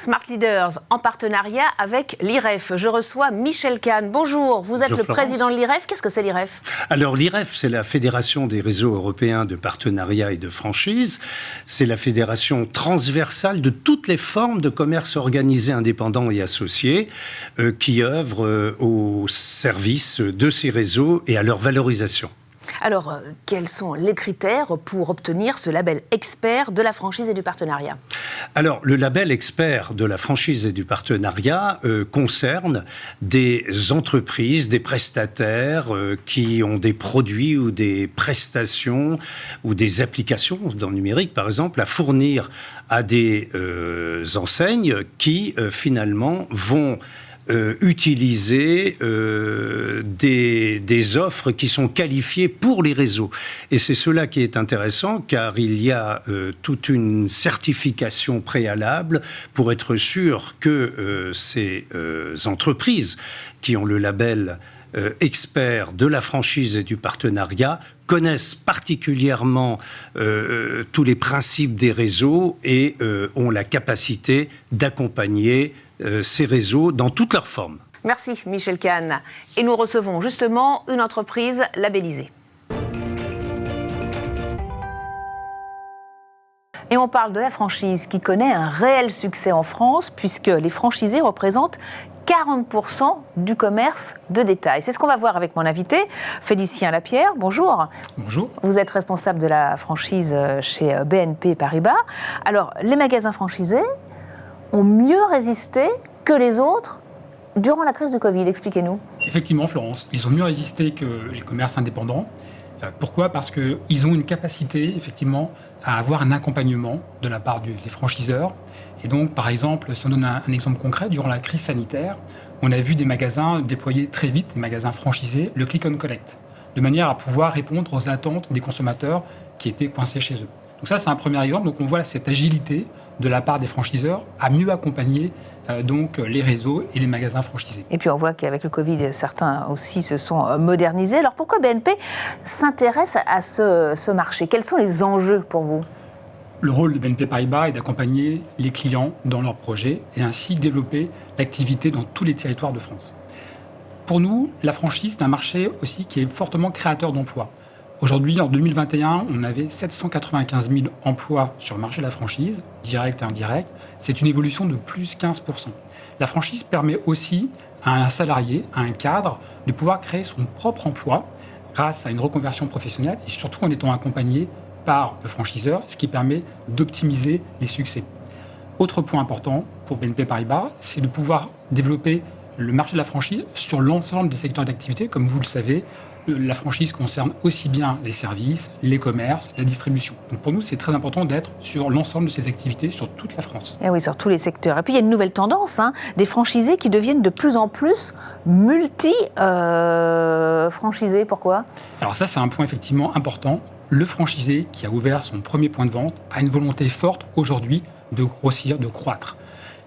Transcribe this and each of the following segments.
Smart Leaders en partenariat avec l'IREF. Je reçois Michel Kahn. Bonjour, vous êtes le président de l'IREF. Qu'est-ce que c'est l'IREF ? Alors l'IREF, c'est la Fédération des réseaux européens de partenariat et de franchise. C'est la fédération transversale de toutes les formes de commerce organisé indépendant et associé qui œuvrent au service de ces réseaux et à leur valorisation. Alors, quels sont les critères pour obtenir ce label expert de la franchise et du partenariat ? Alors, le label expert de la franchise et du partenariat concerne des entreprises, des prestataires qui ont des produits ou des prestations ou des applications dans le numérique, par exemple, à fournir à des enseignes qui, finalement, vont utiliser des offres qui sont qualifiées pour les réseaux. Et c'est cela qui est intéressant, car il y a toute une certification préalable pour être sûr que ces entreprises qui ont le label experts de la franchise et du partenariat connaissent particulièrement tous les principes des réseaux et ont la capacité d'accompagner ces réseaux dans toutes leurs formes. Merci Michel Kahn. Et nous recevons justement une entreprise labellisée. Et on parle de la franchise qui connaît un réel succès en France puisque les franchisés représentent 40% du commerce de détail. C'est ce qu'on va voir avec mon invité, Félicien Lapierre. Bonjour. Bonjour. Vous êtes responsable de la franchise chez BNP Paribas. Alors, les magasins franchisés ont mieux résisté que les autres durant la crise du Covid. Expliquez-nous. Effectivement, Florence, ils ont mieux résisté que les commerces indépendants. Pourquoi ? Parce qu'ils ont une capacité, effectivement, à avoir un accompagnement de la part des franchiseurs. Et donc, par exemple, si on donne un exemple concret, durant la crise sanitaire, on a vu des magasins déployer très vite, des magasins franchisés, le click and collect, de manière à pouvoir répondre aux attentes des consommateurs qui étaient coincés chez eux. Donc ça, c'est un premier exemple. Donc on voit cette agilité de la part des franchiseurs à mieux accompagner donc les réseaux et les magasins franchisés. Et puis on voit qu'avec le Covid, certains aussi se sont modernisés. Alors pourquoi BNP s'intéresse à ce marché ? Quels sont les enjeux pour vous ? Le rôle de BNP Paribas est d'accompagner les clients dans leurs projets et ainsi développer l'activité dans tous les territoires de France. Pour nous, la franchise, c'est un marché aussi qui est fortement créateur d'emplois. Aujourd'hui, en 2021, on avait 795 000 emplois sur le marché de la franchise, direct et indirect. C'est une évolution de plus 15%. La franchise permet aussi à un salarié, à un cadre, de pouvoir créer son propre emploi grâce à une reconversion professionnelle et surtout en étant accompagné par le franchiseur, ce qui permet d'optimiser les succès. Autre point important pour BNP Paribas, c'est de pouvoir développer le marché de la franchise sur l'ensemble des secteurs d'activité. Comme vous le savez, la franchise concerne aussi bien les services, les commerces, la distribution. Donc pour nous, c'est très important d'être sur l'ensemble de ces activités, sur toute la France. Et oui, sur tous les secteurs. Et puis il y a une nouvelle tendance, des franchisés qui deviennent de plus en plus multi-franchisés. Pourquoi ? Alors ça, c'est un point effectivement important. Le franchisé qui a ouvert son premier point de vente a une volonté forte aujourd'hui de grossir, de croître.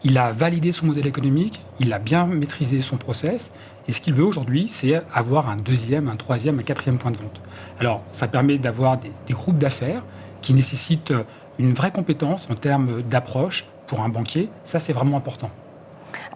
Il a validé son modèle économique, il a bien maîtrisé son process, et ce qu'il veut aujourd'hui, c'est avoir un deuxième, un troisième, un quatrième point de vente. Alors, ça permet d'avoir des groupes d'affaires qui nécessitent une vraie compétence en termes d'approche pour un banquier. Ça, c'est vraiment important.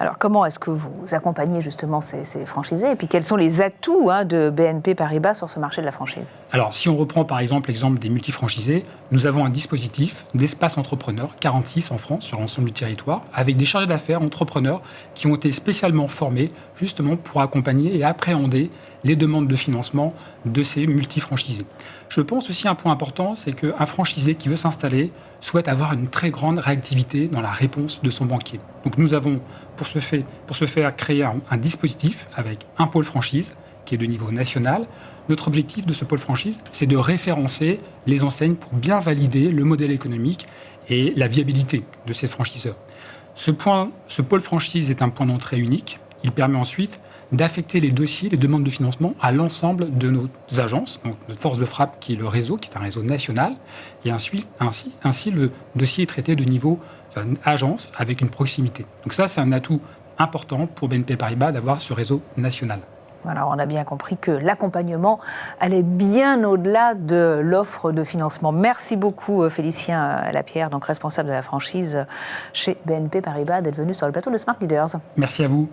Alors, comment est-ce que vous accompagnez justement ces franchisés ? Et puis, quels sont les atouts de BNP Paribas sur ce marché de la franchise ? Alors, si on reprend par exemple l'exemple des multifranchisés, nous avons un dispositif d'espace entrepreneur, 46 en France, sur l'ensemble du territoire, avec des chargés d'affaires entrepreneurs qui ont été spécialement formés justement pour accompagner et appréhender les demandes de financement de ces multifranchisés. Je pense aussi un point important, c'est qu'un franchisé qui veut s'installer souhaite avoir une très grande réactivité dans la réponse de son banquier. Donc nous avons, pour ce faire, créé un dispositif avec un pôle franchise qui est de niveau national. Notre objectif de ce pôle franchise, c'est de référencer les enseignes pour bien valider le modèle économique et la viabilité de ces franchiseurs. Ce pôle franchise est un point d'entrée unique. Il permet ensuite d'affecter les dossiers, les demandes de financement à l'ensemble de nos agences, donc notre force de frappe qui est le réseau, qui est un réseau national, et ainsi le dossier est traité de niveau agence avec une proximité. Donc ça, c'est un atout important pour BNP Paribas d'avoir ce réseau national. Alors, on a bien compris que l'accompagnement allait bien au-delà de l'offre de financement. Merci beaucoup, Félicien Lapierre, donc responsable de la franchise chez BNP Paribas, d'être venu sur le plateau de Smart Leaders. Merci à vous.